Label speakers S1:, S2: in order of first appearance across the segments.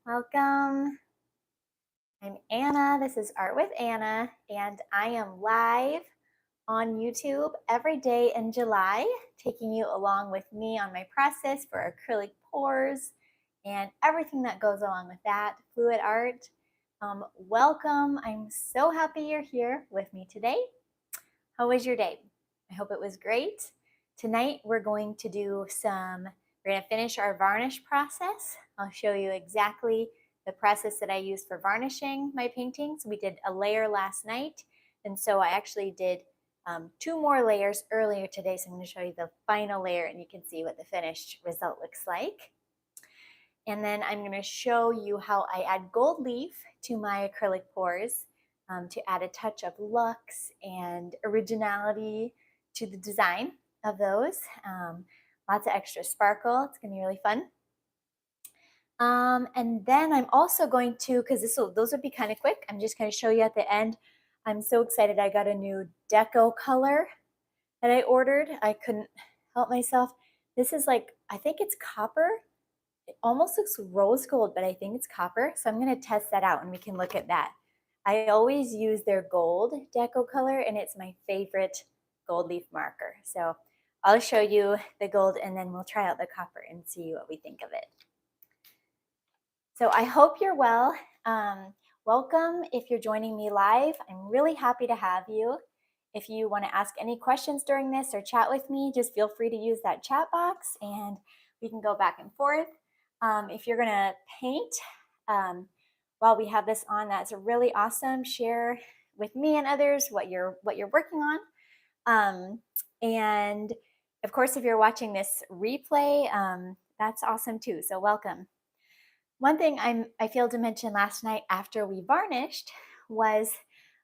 S1: Welcome. I'm Anna. This is Art with Anna, and I am live on YouTube every day in July, taking you along with me on my process for acrylic pours and everything that goes along with that, fluid art. Welcome. I'm so happy you're here with me today. How was your day? I hope it was great. Tonight we're going to finish our varnish process. I'll show you exactly the process that I use for varnishing my paintings. We did a layer last night, and so I actually did 2 more layers earlier today. So I'm going to show you the final layer, and you can see what the finished result looks like. And then I'm going to show you how I add gold leaf to my acrylic pours to add a touch of luxe and originality to the design of those. Lots of extra sparkle. It's going to be really fun. And then I'm also going to, because those would be kind of quick, I'm just going to show you at the end. I'm so excited. I got a new Deco color that I ordered. I couldn't help myself. This is like, I think it's copper. It almost looks rose gold, but I think it's copper. So I'm going to test that out and we can look at that. I always use their gold Deco color, and it's my favorite gold leaf marker. So I'll show you the gold and then we'll try out the copper and see what we think of it. So I hope you're well. Welcome if you're joining me live. I'm really happy to have you. If you want to ask any questions during this or chat with me, just feel free to use that chat box and we can go back and forth. If you're going to paint while we have this on, that's really awesome. Share with me and others what you're working on. And of course, if you're watching this replay, that's awesome too. So welcome. One thing I failed to mention last night after we varnished was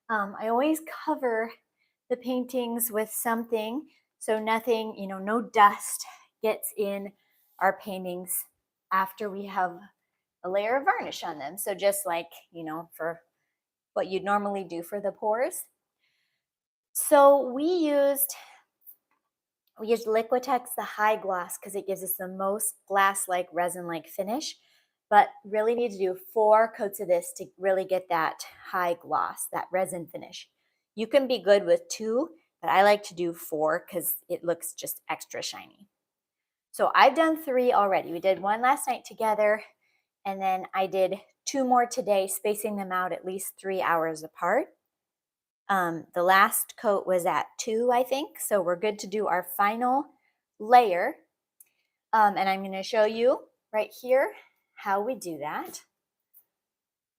S1: I always cover the paintings with something so nothing, no dust gets in our paintings after we have a layer of varnish on them. So just like, for what you'd normally do for the pours. So we used Liquitex, the high gloss, because it gives us the most glass-like, resin-like finish, but really need to do 4 coats of this to really get that high gloss, that resin finish. You can be good with 2, but I like to do 4 because it looks just extra shiny. So I've done 3 already. We did 1 last night together, and then I did 2 more today, spacing them out at least 3 hours apart. The last coat was at 2, I think, so we're good to do our final layer. And I'm going to show you right here how we do that.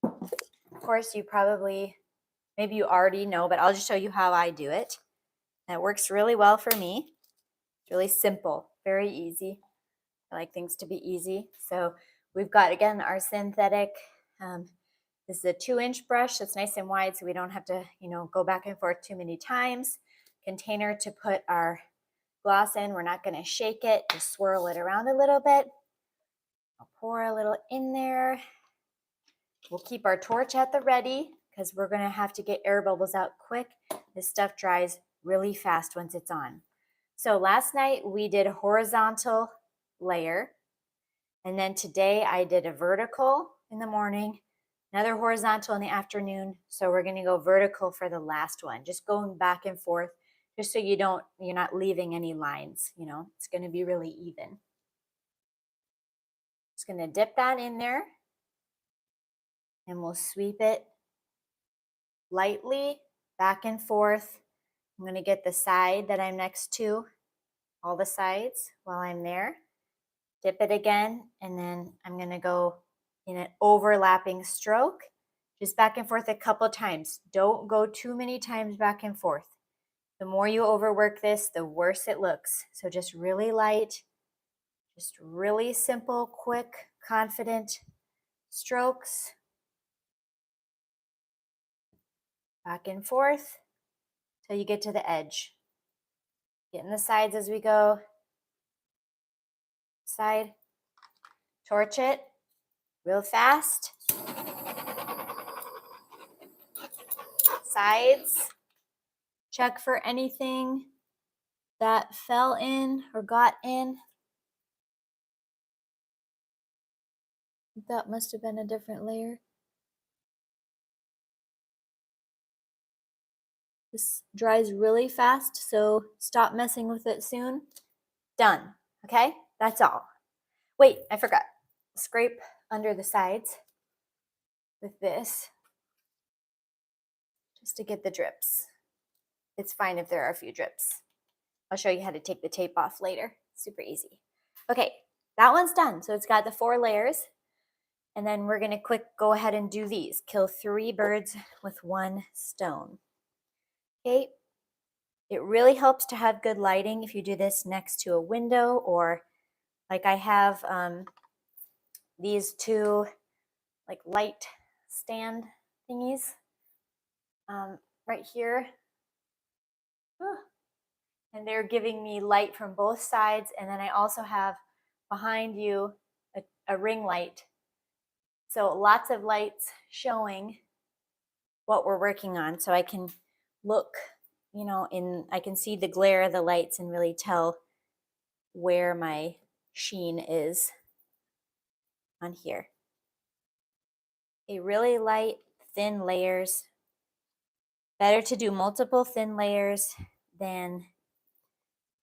S1: Of course, maybe you already know, but I'll just show you how I do it. And it works really well for me. It's really simple, very easy. I like things to be easy. So we've got, again, our synthetic. This is a 2-inch brush that's nice and wide, so we don't have to, go back and forth too many times. Container to put our gloss in. We're not going to shake it, just swirl it around a little bit. I'll pour a little in there. We'll keep our torch at the ready because we're going to have to get air bubbles out quick. This stuff dries really fast once it's on. So last night we did a horizontal layer, and then today I did a vertical in the morning, another horizontal in the afternoon. So we're going to go vertical for the last one, just going back and forth, just so you're not leaving any lines. It's going to be really even. Just going to dip that in there, and we'll sweep it lightly back and forth. I'm going to get the side that I'm next to, all the sides while I'm there. Dip it again, and then I'm going to go in an overlapping stroke, just back and forth a couple times. Don't go too many times back and forth. The more you overwork this, the worse it looks. So just really light, just really simple, quick, confident strokes. Back and forth till you get to the edge. Getting the sides as we go. Side. Torch it real fast. Sides. Check for anything that fell in or got in. think that must have been a different layer. This dries really fast, so stop messing with it soon. Done. Okay, that's all. Wait, I forgot. Scrape under the sides with this just to get the drips. It's fine if there are a few drips. I'll show you how to take the tape off later. Super easy. Okay, that one's done. So it's got the 4 layers. And then we're gonna go ahead and do these. Kill 3 birds with 1 stone. Okay, it really helps to have good lighting if you do this next to a window, or like I have these 2 like light stand thingies right here. And they're giving me light from both sides. And then I also have behind you a ring light. So lots of lights showing what we're working on. So I can look, I can see the glare of the lights and really tell where my sheen is on here. A really light, thin layers. Better to do multiple thin layers than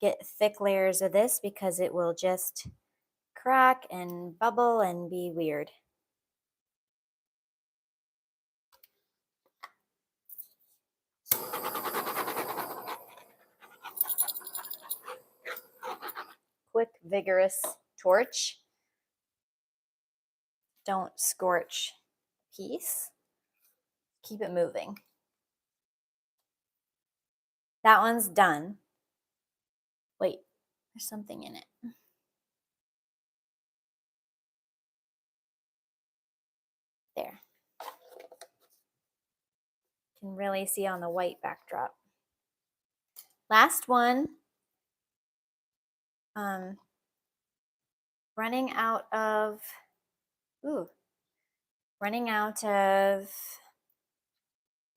S1: get thick layers of this, because it will just crack and bubble and be weird. Quick, vigorous torch. Don't scorch piece. Keep it moving. That one's done. Wait, there's something in it. There. You can really see on the white backdrop. Last one. Running out of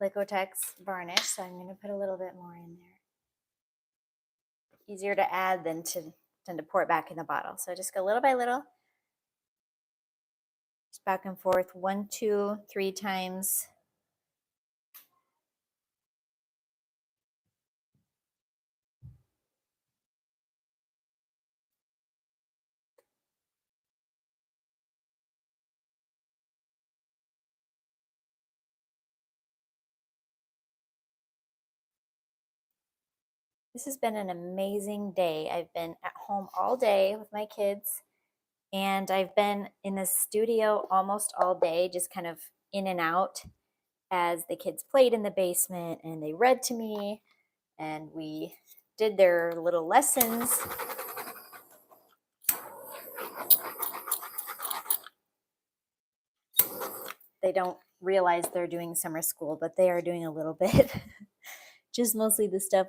S1: Liquitex varnish, so I'm going to put a little bit more in there. Easier to add than to pour it back in the bottle. So just go little by little. Just back and forth 1, 2, 3 times. This has been an amazing day. I've been at home all day with my kids, and I've been in the studio almost all day, just kind of in and out as the kids played in the basement and they read to me and we did their little lessons. They don't realize they're doing summer school, but they are doing a little bit. Just mostly the stuff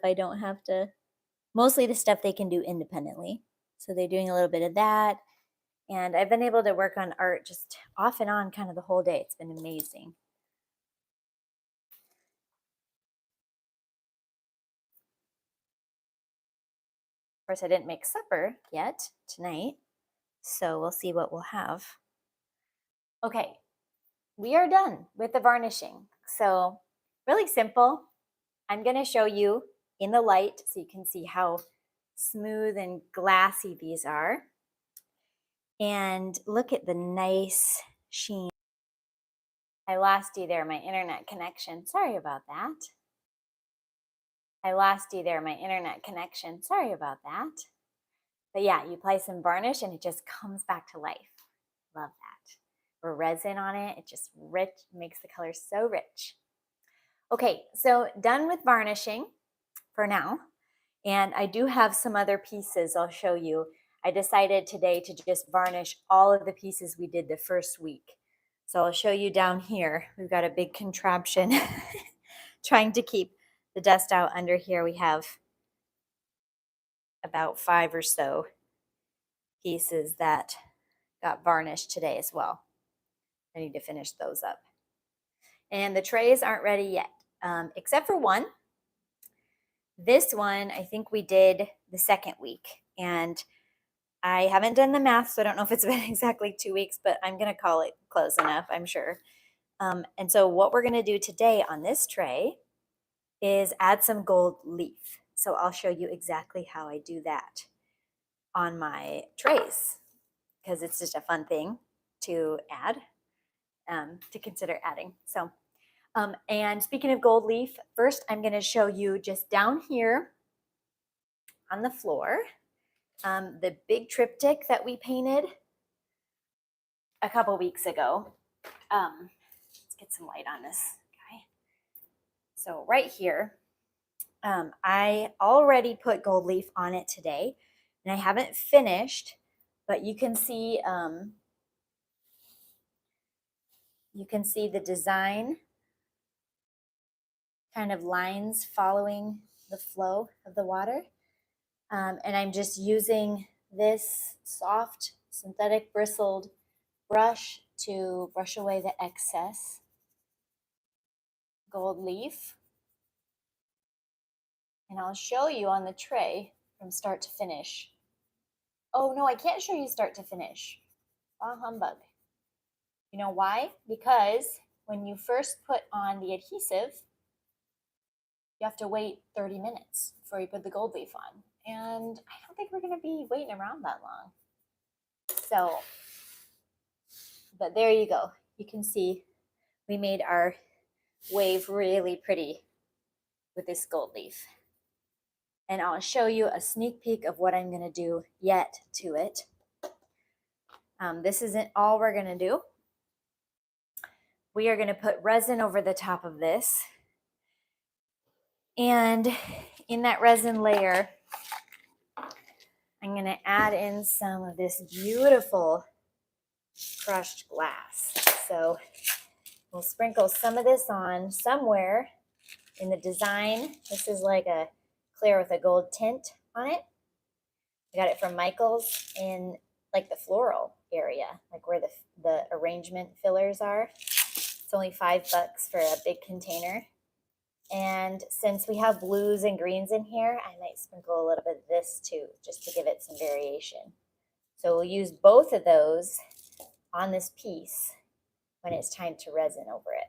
S1: mostly the stuff they can do independently. So they're doing a little bit of that. And I've been able to work on art just off and on kind of the whole day. It's been amazing. Of course, I didn't make supper yet tonight, so we'll see what we'll have. Okay, we are done with the varnishing. So really simple. I'm going to show you in the light so you can see how smooth and glassy these are. And look at the nice sheen. I lost you there, my internet connection. Sorry about that. Sorry about that. But yeah, you apply some varnish and it just comes back to life. Love that. Or resin on it, it just makes the color so rich. Okay, so done with varnishing for now. And I do have some other pieces I'll show you. I decided today to just varnish all of the pieces we did the first week. So I'll show you down here. We've got a big contraption trying to keep the dust out under here. We have about 5 or so pieces that got varnished today as well. I need to finish those up. And the trays aren't ready yet, except for one. This one, I think we did the second week. And I haven't done the math, so I don't know if it's been exactly 2 weeks, but I'm going to call it close enough, I'm sure. And so what we're going to do today on this tray is add some gold leaf. So I'll show you exactly how I do that on my trays, because it's just a fun thing to add, to consider adding. So, and speaking of gold leaf, first I'm going to show you just down here on the floor, the big triptych that we painted a couple weeks ago. Let's get some light on this guy. So right here, I already put gold leaf on it today, and I haven't finished, but you can see the design kind of lines following the flow of the water. And I'm just using this soft synthetic bristled brush to brush away the excess gold leaf. And I'll show you on the tray from start to finish. Oh no, I can't show you start to finish. Ah, humbug. You know why? Because when you first put on the adhesive, you have to wait 30 minutes before you put the gold leaf on. And I don't think we're going to be waiting around that long. So, but there you go. You can see we made our wave really pretty with this gold leaf. And I'll show you a sneak peek of what I'm going to do yet to it. This isn't all we're going to do. We are going to put resin over the top of this. And in that resin layer, I'm going to add in some of this beautiful crushed glass. So we'll sprinkle some of this on somewhere in the design. This is like a clear with a gold tint on it. I got it from Michael's in like the floral area, like where the arrangement fillers are. It's only $5 for a big container. And since we have blues and greens in here, I might sprinkle a little bit of this too, just to give it some variation. So we'll use both of those on this piece when it's time to resin over it.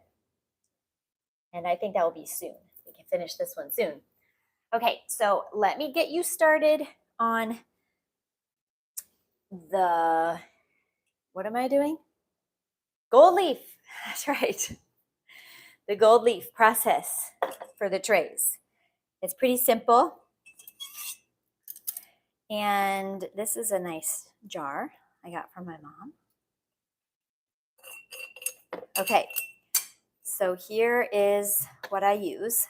S1: And I think that will be soon. We can finish this one soon. Okay, so let me get you started on the, what am I doing? Gold leaf, that's right. The gold leaf process for the trays. It's pretty simple. And this is a nice jar I got from my mom. Okay, so here is what I use.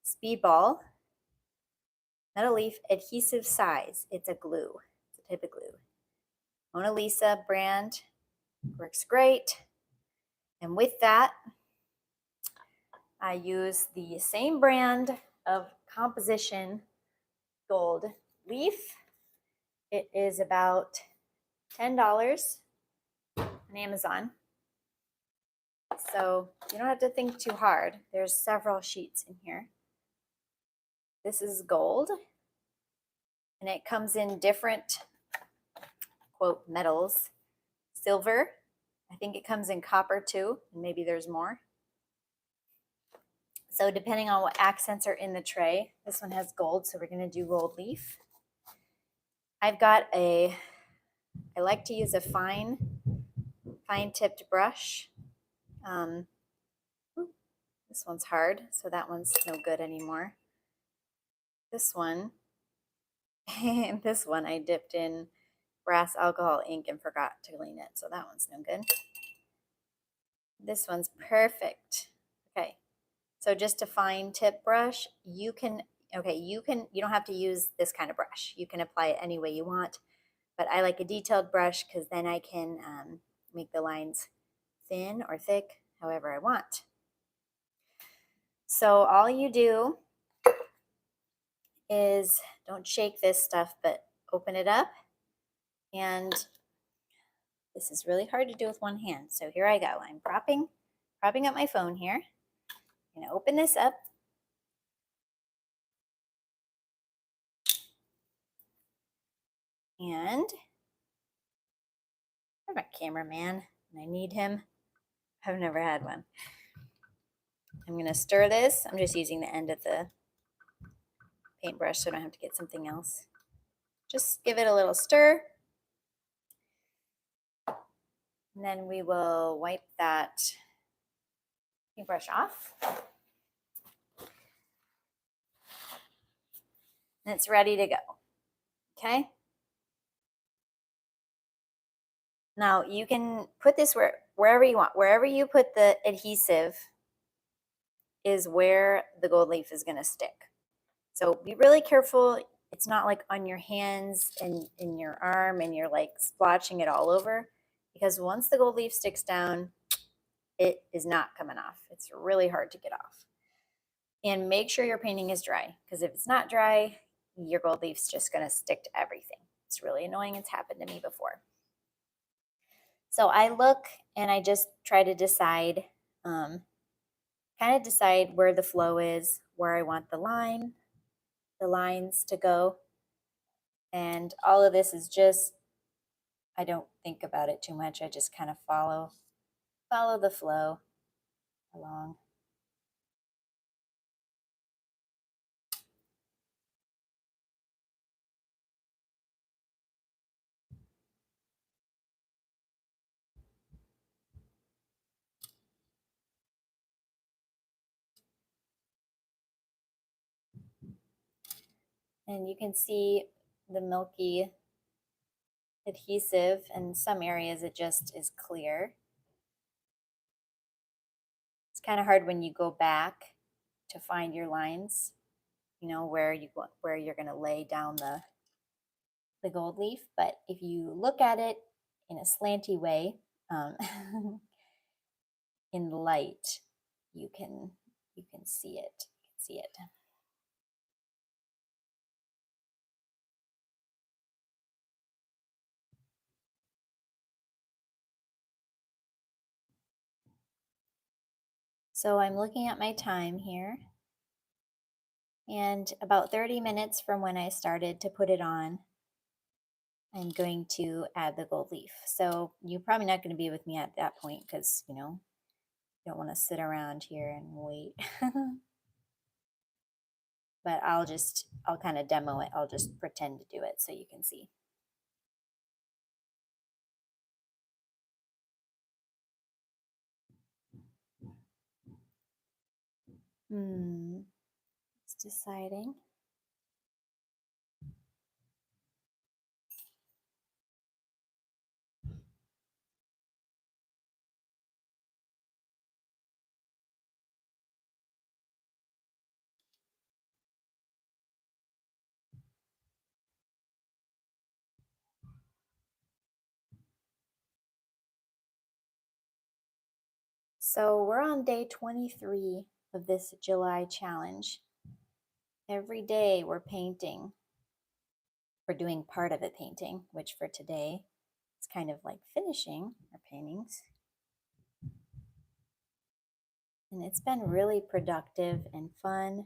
S1: Speedball, metal leaf adhesive size. It's a glue, it's a type of glue. Mona Lisa brand, works great. And with that, I use the same brand of composition gold leaf. It is about $10 on Amazon. So you don't have to think too hard. There's several sheets in here. This is gold, and it comes in different, quote, metals. Silver, I think it comes in copper too, and maybe there's more. So depending on what accents are in the tray, this one has gold, so we're going to do gold leaf. I've got I like to use a fine tipped brush. This one's hard, so that one's no good anymore. This one, this one I dipped in brass alcohol ink and forgot to clean it, so that one's no good. This one's perfect. Okay, so just a fine tip brush. You don't have to use this kind of brush. You can apply it any way you want, but I like a detailed brush because then I can make the lines thin or thick, however I want. So all you do is, don't shake this stuff, but open it up. And this is really hard to do with one hand. So here I go. I'm propping up my phone here. I'm gonna open this up. And I have a cameraman and I need him. I've never had one. I'm going to stir this. I'm just using the end of the paintbrush so I don't have to get something else. Just give it a little stir. And then we will wipe that paintbrush off. And it's ready to go. Okay. Now you can put this wherever you want. Wherever you put the adhesive is where the gold leaf is going to stick. So be really careful. It's not like on your hands and in your arm and you're like splotching it all over, because once the gold leaf sticks down, it is not coming off. It's really hard to get off. And make sure your painting is dry, because if it's not dry, your gold leaf's just going to stick to everything. It's really annoying. It's happened to me before. So I look and I just try to decide, kind of decide where the flow is, where I want the lines to go. And all of this is just, I don't think about it too much. I just kind of follow the flow along. And you can see the milky adhesive. In some areas it just is clear. It's kind of hard when you go back to find your lines, you know, where you're going to lay down the gold leaf. But if you look at it in a slanty way, in the light, you can see it. You can see it. So I'm looking at my time here, and about 30 minutes from when I started to put it on, I'm going to add the gold leaf. So you're probably not going to be with me at that point, because, you know, you don't want to sit around here and wait. But I'll kind of demo it. I'll just pretend to do it so you can see. It's deciding. So we're on day 23 of this July challenge. Every day we're painting. We're doing part of it painting, which for today is kind of like finishing our paintings. And it's been really productive and fun.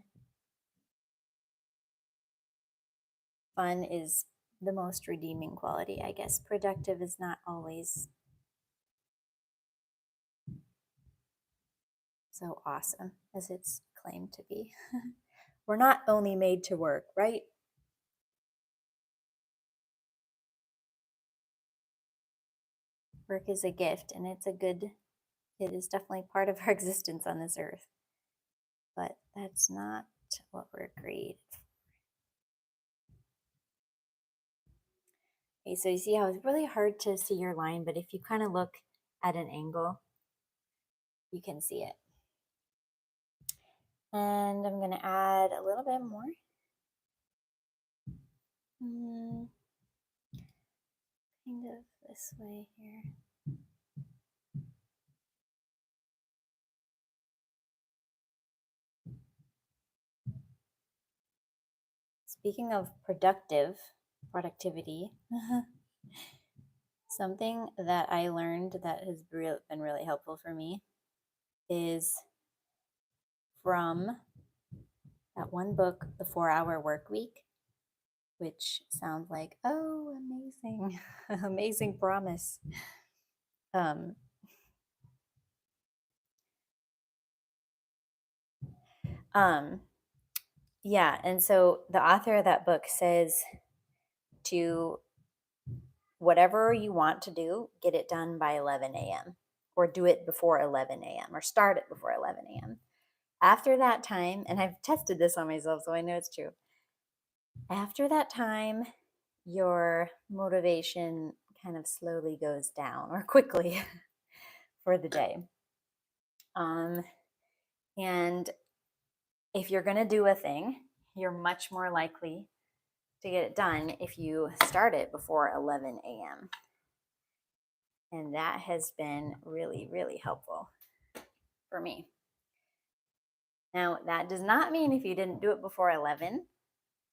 S1: Fun is the most redeeming quality, I guess. Productive is not always so awesome as it's claimed to be. We're not only made to work, right? Work is a gift, and it is definitely part of our existence on this earth. But that's not what we're created for. Okay, so you see how it's really hard to see your line, but if you kind of look at an angle, you can see it. And I'm going to add a little bit more. Kind of this way here. Speaking of productivity, something that I learned that has been really helpful for me is from that one book, The 4-Hour Work Week. which sounds like, oh, amazing, amazing promise. Um, yeah, and so the author of that book says to whatever you want to do, get it done by 11 a.m. or do it before 11 a.m. or start it before 11 a.m. After that time, and I've tested this on myself, so I know it's true. After that time, your motivation kind of slowly goes down or quickly for the day. And if you're going to do a thing, you're much more likely to get it done if you start it before 11 a.m. And that has been really, really helpful for me. Now, that does not mean if you didn't do it before 11,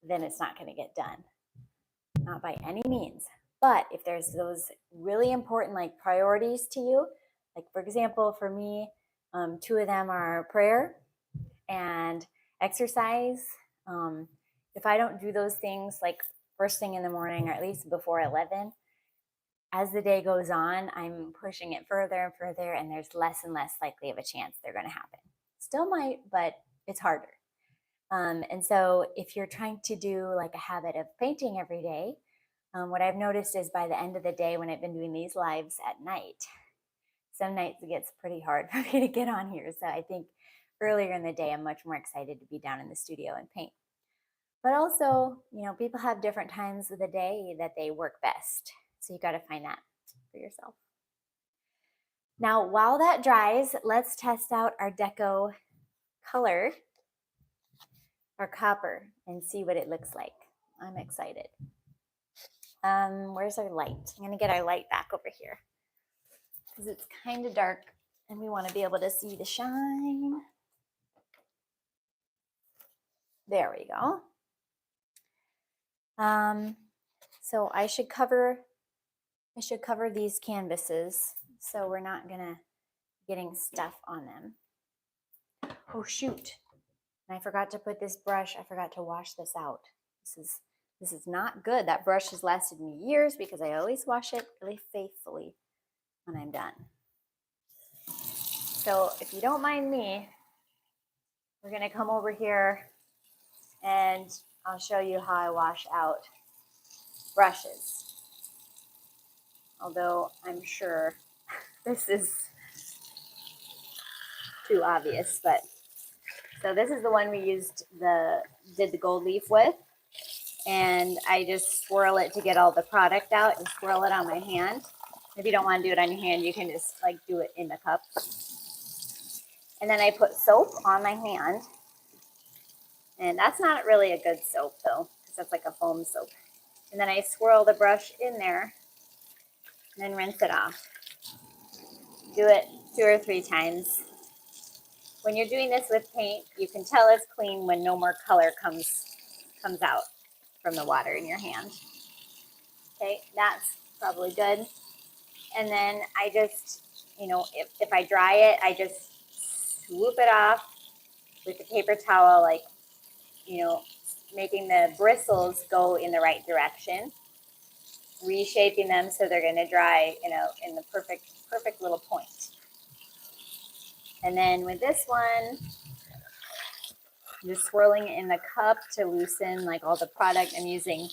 S1: then it's not going to get done. Not by any means. But if there's those really important like priorities to you, like for example, for me, two of them are prayer and exercise. If I don't do those things like first thing in the morning or at least before 11, as the day goes on, I'm pushing it further and further, and there's less and less likely of a chance they're going to happen. Still might, but it's harder. And so if you're trying to do like a habit of painting every day, what I've noticed is by the end of the day, when I've been doing these lives at night, some nights it gets pretty hard for me to get on here. So I think earlier in the day, I'm much more excited to be down in the studio and paint. But also, people have different times of the day that they work best. So you got to find that for yourself. Now, while that dries, let's test out our Deco color, our copper, and see what it looks like. I'm excited. Where's our light? I'm going to get our light back over here because it's kind of dark and we want to be able to see the shine. There we go. So I should cover these canvases so we're not gonna getting stuff on them. Oh shoot! And I forgot to put this brush. I forgot to wash this out. This is not good. That brush has lasted me years because I always wash it really faithfully when I'm done. So if you don't mind me, we're gonna come over here and I'll show you how I wash out brushes. Although I'm sure this is too obvious, but so this is the one we did the gold leaf with, and I just swirl it to get all the product out and swirl it on my hand. If you don't want to do it on your hand, you can just like do it in the cup. And then I put soap on my hand, and that's not really a good soap though, because that's like a foam soap. And then I swirl the brush in there and then rinse it off. Do it 2 or 3 times. When you're doing this with paint, you can tell it's clean when no more color comes out from the water in your hand. Okay, that's probably good. And then I just, if I dry it, I just swoop it off with a paper towel, like, making the bristles go in the right direction, reshaping them so they're going to dry, in the perfect little point. And then with this one, just swirling it in the cup to loosen like all the product. I'm using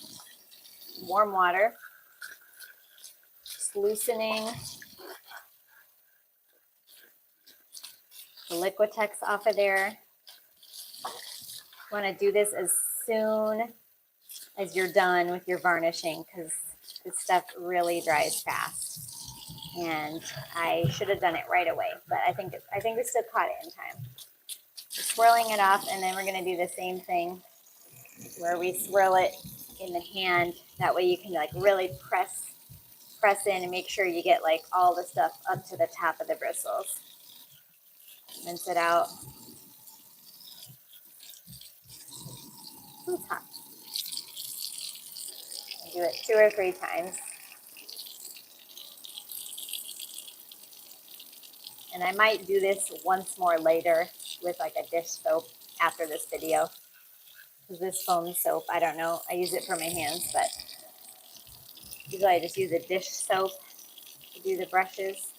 S1: warm water, just loosening the Liquitex off of there. You want to do this as soon as you're done with your varnishing because this stuff really dries fast. And I should have done it right away, but I think we still caught it in time. Swirling it off, and then we're going to do the same thing where we swirl it in the hand. That way you can like really press in and make sure you get like all the stuff up to the top of the bristles. Rinse it out. Ooh, it's hot. Do it 2 or 3 times. And I might do this once more later with like a dish soap after this video. this foam soap, I don't know, I use it for my hands, but usually I just use a dish soap to do the brushes.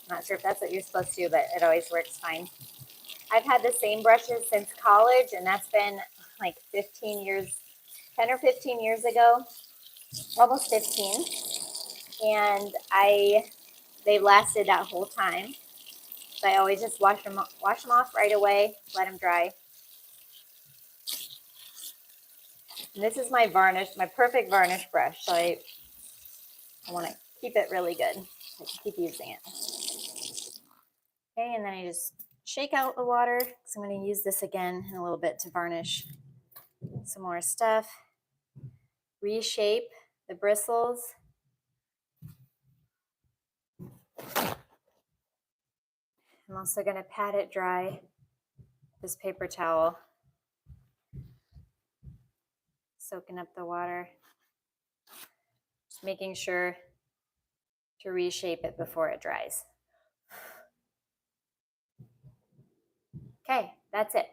S1: I'm not sure if that's what you're supposed to do, but it always works fine. I've had the same brushes since college, and that's been like 15 years, 10 or 15 years ago, almost 15. And they've lasted that whole time. So I always just wash them off right away, let them dry. And this is my varnish, my perfect varnish brush. So I want to keep it really good. I can keep using it. Okay, and then I just shake out the water because I'm going to use this again in a little bit to varnish some more stuff. Reshape the bristles. I'm also going to pat it dry, this paper towel, soaking up the water. Just making sure to reshape it before it dries. Okay, that's it.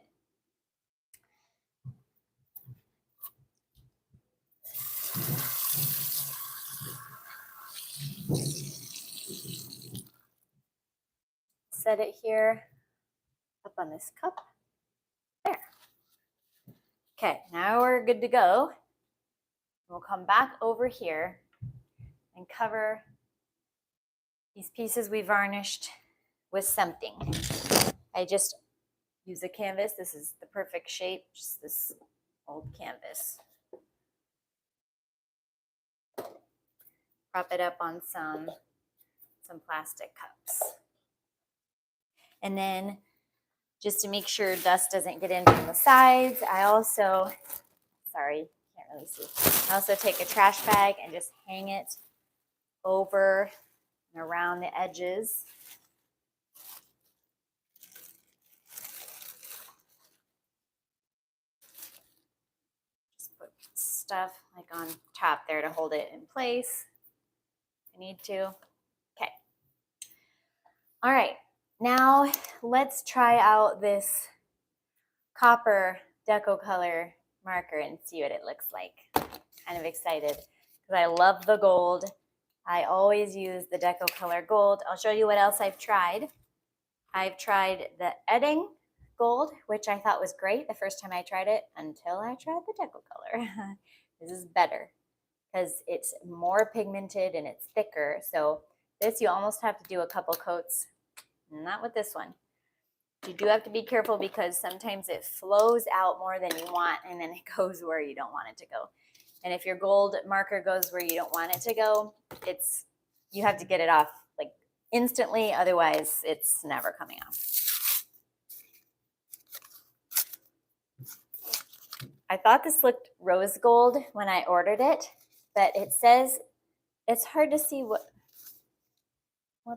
S1: Set it here up on this cup. There. Okay, now we're good to go. We'll come back over here and cover these pieces we varnished with something. I just use a canvas. This is the perfect shape, just this old canvas. Prop it up on some plastic cups. And then just to make sure dust doesn't get in from the sides, I also, sorry, can't really see. I also take a trash bag and just hang it over and around the edges. Just put stuff like on top there to hold it in place if I need to. Okay. All right. Now let's try out this copper Deco color marker and see what it looks like. Kind of excited because I love the gold. I always use the Deco color gold. I'll show you what else I've tried. I've tried the Edding gold, which I thought was great the first time I tried it until I tried the Deco color. This is better because it's more pigmented and it's thicker. So this you almost have to do a couple coats. Not with this one. You do have to be careful because sometimes it flows out more than you want and then it goes where you don't want it to go. And if your gold marker goes where you don't want it to go, you have to get it off like instantly, otherwise it's never coming off. I thought this looked rose gold when I ordered it, but it says it's hard to see what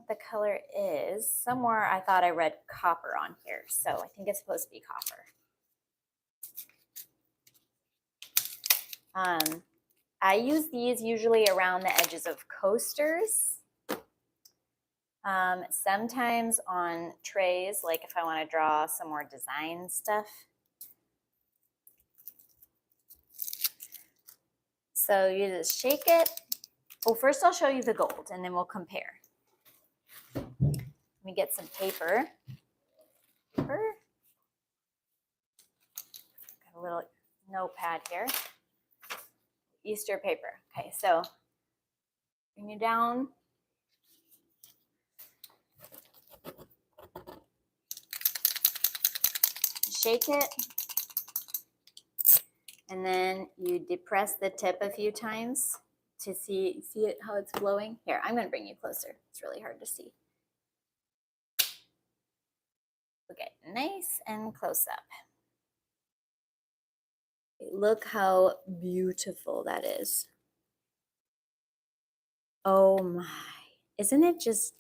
S1: the color is. Somewhere I thought I read copper on here, so I think it's supposed to be copper. I use these usually around the edges of coasters. Sometimes on trays, like if I want to draw some more design stuff. So you just shake it. Well, first I'll show you the gold and then we'll compare. Let me get some paper. Got a little notepad here. Easter paper. Okay, so bring it down. Shake it. And then you depress the tip a few times to see it how it's flowing. Here, I'm going to bring you closer. It's really hard to see. Okay, nice and close up. Look how beautiful that is. Oh my, isn't it just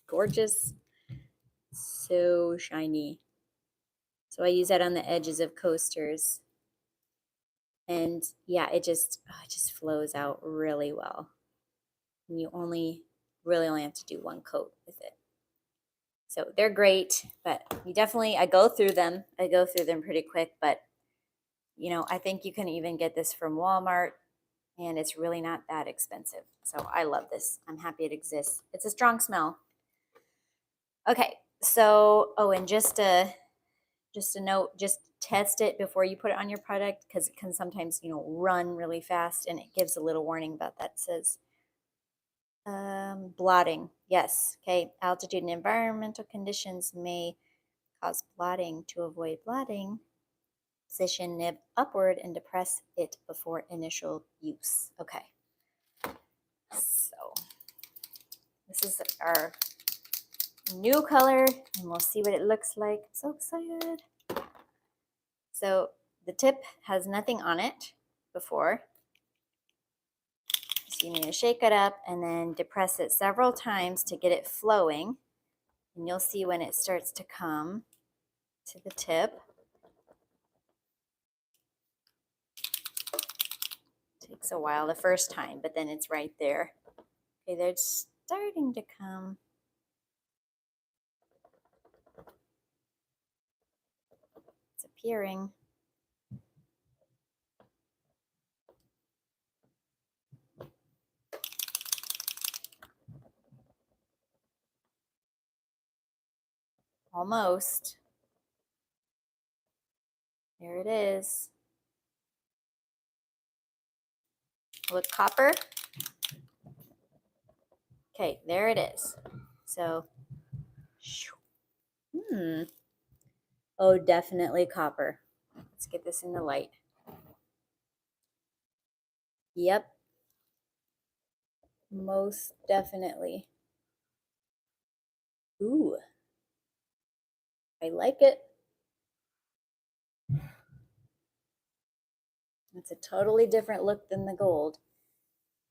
S1: gorgeous? So shiny. So I use that on the edges of coasters. And yeah, it just flows out really well. And you really only have to do one coat with it. So they're great, but I go through them. I go through them pretty quick, but You know, I think you can even get this from Walmart, and it's really not that expensive. So I love this. I'm happy it exists. It's a strong smell. Okay, so and just a note, just test it before you put it on your product, because it can sometimes, you know, run really fast, and it gives a little warning about that. It says blotting. Yes. Okay. Altitude and environmental conditions may cause blotting. To avoid blotting, position nib upward and depress it before initial use. Okay. So this is our new color, and we'll see what it looks like. I'm so excited. So the tip has nothing on it before. So you need to shake it up and then depress it several times to get it flowing. And you'll see when it starts to come to the tip. Takes a while the first time, but then it's right there. Okay, they're starting to come. It's appearing. Almost. There it is. Look, copper. Okay, there it is. So, oh, definitely copper. Let's get this in the light. Yep. Most definitely. Ooh. I like it. It's a totally different look than the gold.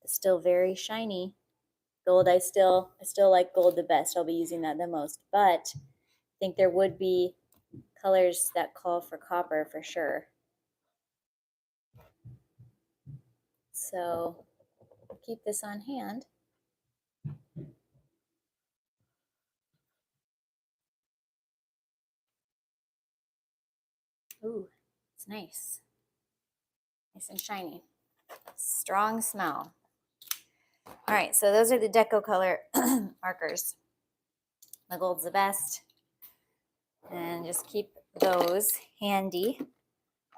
S1: It's still very shiny. Gold, I still like gold the best. I'll be using that the most. But I think there would be colors that call for copper for sure. So keep this on hand. Ooh, it's nice. Nice and shiny. Strong smell. All right, so those are the Deco color markers. The gold's the best. And just keep those handy.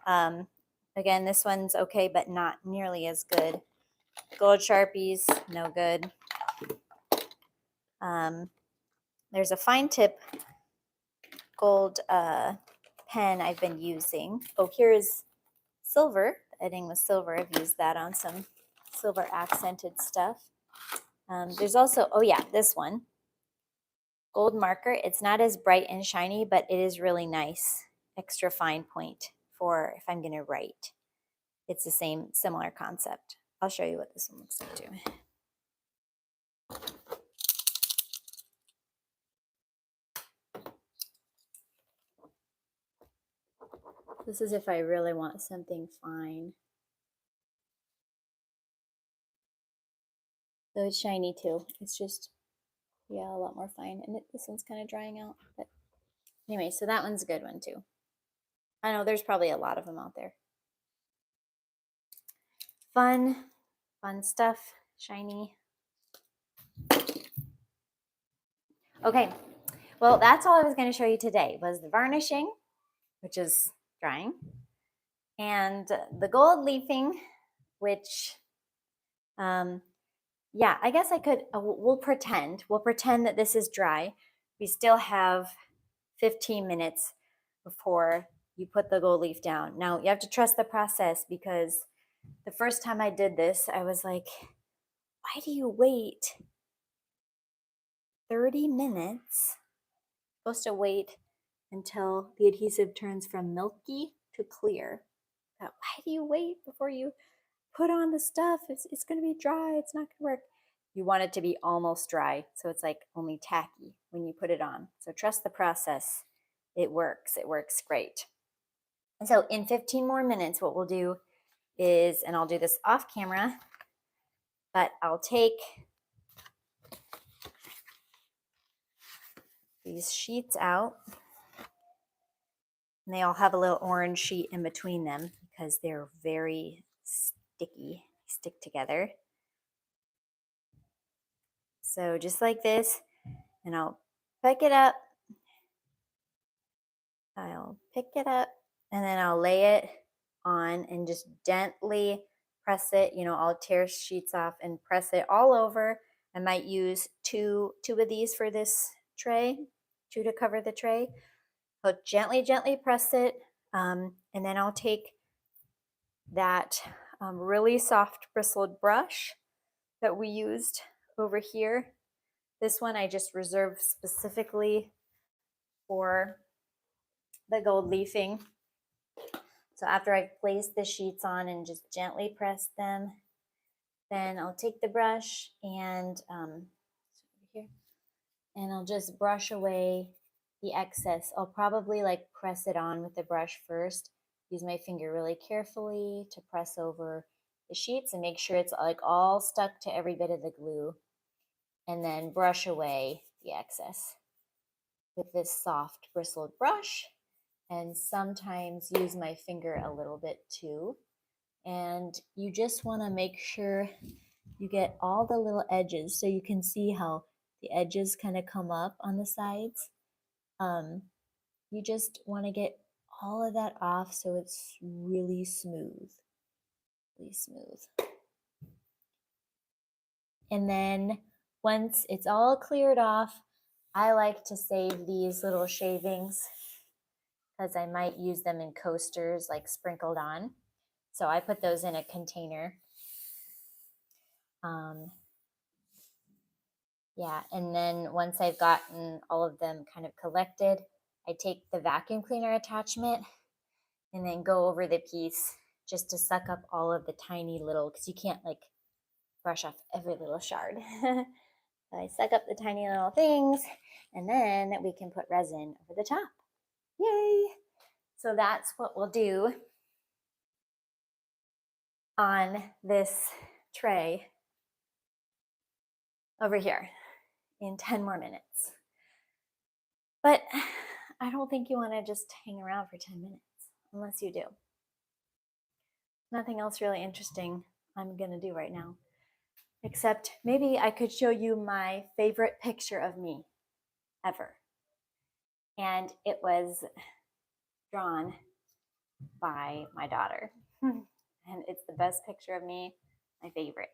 S1: Again, this one's okay, but not nearly as good. Gold Sharpies, no good. There's a fine tip gold pen I've been using. Oh, here's silver. The edging was silver. I've used that on some silver accented stuff. There's also, oh yeah, this one. Gold marker. It's not as bright and shiny, but it is really nice. Extra fine point for if I'm going to write. It's the same, similar concept. I'll show you what this one looks like too. This is if I really want something fine. So it's shiny too. It's just, yeah, a lot more fine. And this one's kind of drying out. But anyway, so that one's a good one too. I know there's probably a lot of them out there. Fun stuff, shiny. Okay, well, that's all I was going to show you today was the varnishing, which is drying, and the gold leafing, which, yeah, I guess I could, we'll pretend that this is dry. We still have 15 minutes before you put the gold leaf down. Now, you have to trust the process, because the first time I did this, I was like, why do you wait 30 minutes? You're supposed to wait until the adhesive turns from milky to clear. Why do you wait before you put on the stuff? It's going to be dry. It's not going to work. You want it to be almost dry, so it's like only tacky when you put it on. So trust the process. It works. It works great. And so in 15 more minutes, what we'll do is, and I'll do this off camera, but I'll take these sheets out, and they all have a little orange sheet in between them, because they're very sticky, stick together. So just like this, and I'll pick it up. I'll pick it up and then I'll lay it on and just gently press it. You know, I'll tear sheets off and press it all over. I might use two of these for this tray, two to cover the tray. I'll gently press it, and then I'll take that really soft bristled brush that we used over here. This one I just reserved specifically for the gold leafing. So after I've placed the sheets on and just gently press them, then I'll take the brush and here, and I'll just brush away the excess. I'll probably like press it on with the brush first. Use my finger really carefully to press over the sheets and make sure it's like all stuck to every bit of the glue, and then brush away the excess with this soft bristled brush, and sometimes use my finger a little bit too. And you just want to make sure you get all the little edges, so you can see how the edges kind of come up on the sides. You just want to get all of that off so it's really smooth, really smooth. And then once it's all cleared off, I like to save these little shavings because I might use them in coasters, like sprinkled on. So I put those in a container. Yeah, and then once I've gotten all of them kind of collected, I take the vacuum cleaner attachment and then go over the piece just to suck up all of the tiny little, because you can't like brush off every little shard. So I suck up the tiny little things, and then we can put resin over the top. Yay! So that's what we'll do on this tray over here in 10 more minutes. But I don't think you want to just hang around for 10 minutes, unless you do. Nothing else really interesting I'm going to do right now, except maybe I could show you my favorite picture of me ever. And it was drawn by my daughter. And it's the best picture of me, my favorite.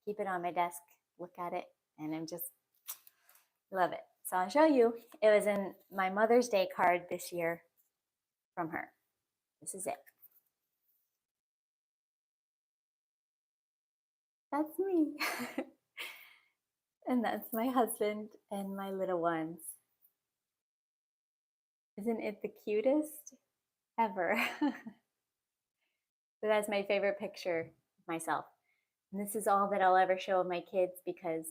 S1: Keep it on my desk, look at it, and I'm just love it. So I'll show you. It was in my Mother's Day card this year from her. This is it. That's me. And that's my husband and my little ones. Isn't it the cutest ever? So that's my favorite picture of myself. And this is all that I'll ever show of my kids because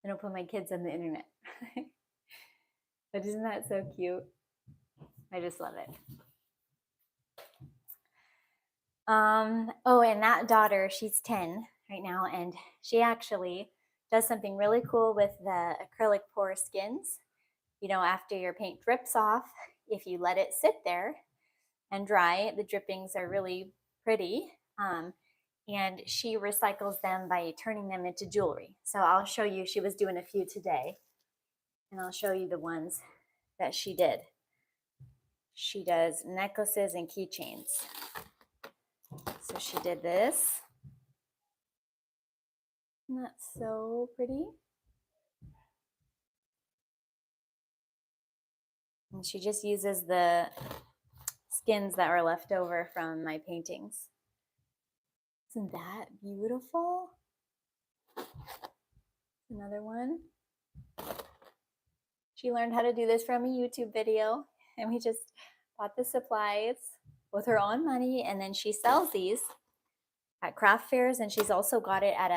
S1: I don't put my kids on the internet. But isn't that so cute? I just love it. Oh, and that daughter, she's 10 right now, and she actually does something really cool with the acrylic pour skins. You know, after your paint drips off, if you let it sit there and dry, the drippings are really pretty. And she recycles them by turning them into jewelry. So I'll show you, she was doing a few today, and I'll show you the ones that she did. She does necklaces and keychains. So she did this. Isn't that so pretty? And she just uses the skins that were left over from my paintings. Isn't that beautiful? Another one. She learned how to do this from a YouTube video, and we just bought the supplies with her own money, and then she sells these at craft fairs, and she's also got it at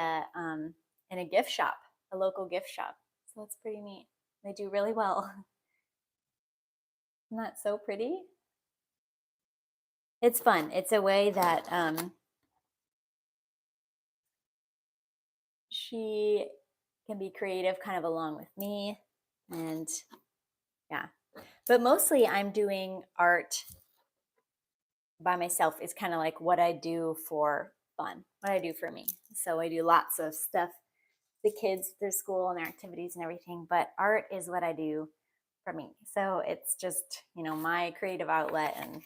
S1: in a gift shop, a local gift shop. So it's pretty neat. They do really well. Isn't that so pretty? It's fun. It's a way that she can be creative kind of along with me. And yeah, but mostly I'm doing art by myself is kind of like what I do for fun, what I do for me. So I do lots of stuff, the kids, their school and their activities and everything, but art is what I do for me. So it's just, my creative outlet and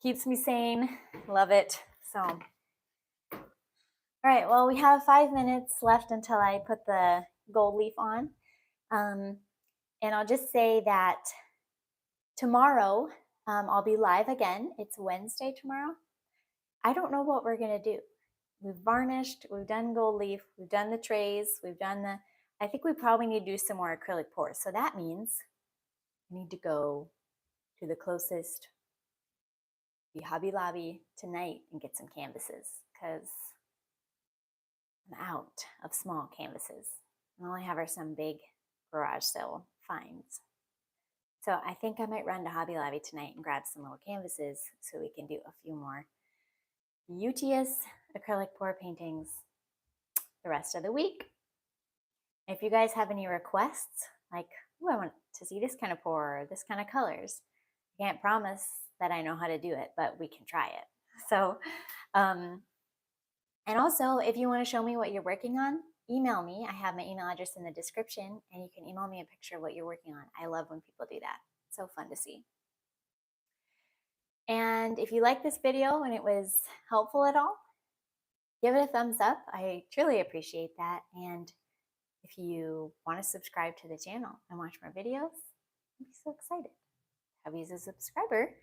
S1: keeps me sane. Love it. So, all right, well, we have 5 minutes left until I put the gold leaf on. And I'll just say that tomorrow, I'll be live again. It's Wednesday tomorrow. I don't know what we're going to do. We've varnished, we've done gold leaf, we've done the trays, I think we probably need to do some more acrylic pours. So that means we need to go to the closest Hobby Lobby tonight and get some canvases because I'm out of small canvases. I only have some big garage sale finds. So I think I might run to Hobby Lobby tonight and grab some little canvases so we can do a few more beauteous acrylic pour paintings the rest of the week. If you guys have any requests, like, I want to see this kind of pour or this kind of colors, I can't promise that I know how to do it, but we can try it. So, and also, if you want to show me what you're working on, email me. I have my email address in the description, and you can email me a picture of what you're working on. I love when people do that. It's so fun to see. And if you like this video and it was helpful at all, give it a thumbs up. I truly appreciate that. And if you want to subscribe to the channel and watch more videos, I'd be so excited to have you as a subscriber,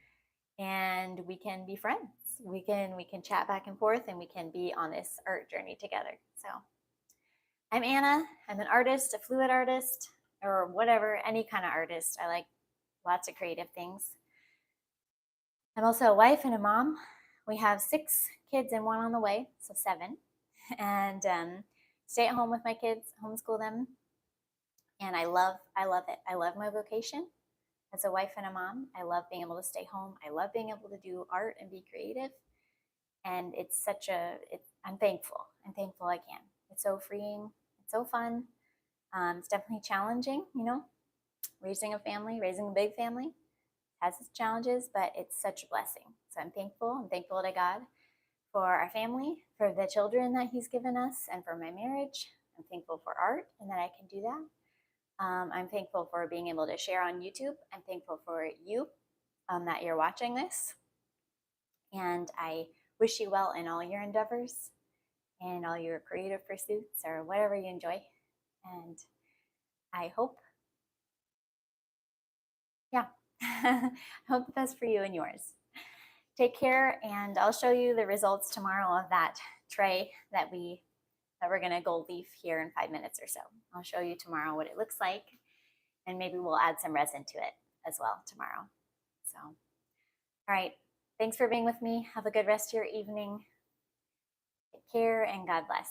S1: and we can be friends. We can chat back and forth, and we can be on this art journey together. So I'm Anna. I'm an artist, a fluid artist, or whatever, any kind of artist. I like lots of creative things. I'm also a wife and a mom. We have 6 kids and 1 on the way, so 7. And stay at home with my kids, homeschool them. And I love it. I love my vocation as a wife and a mom. I love being able to stay home. I love being able to do art and be creative. And it's I'm thankful. I'm thankful I can. It's so freeing. It's so fun. It's definitely challenging, raising a family, raising a big family has its challenges, but it's such a blessing. So I'm thankful. I'm thankful to God for our family, for the children that He's given us, and for my marriage. I'm thankful for art and that I can do that. I'm thankful for being able to share on YouTube. I'm thankful for you, that you're watching this. And I wish you well in all your endeavors and all your creative pursuits or whatever you enjoy. And I hope, I hope the best for you and yours. Take care, and I'll show you the results tomorrow of that tray that we're going to gold leaf here in 5 minutes or so. I'll show you tomorrow what it looks like, and maybe we'll add some resin to it as well tomorrow. So, all right. Thanks for being with me. Have a good rest of your evening. Take care, and God bless.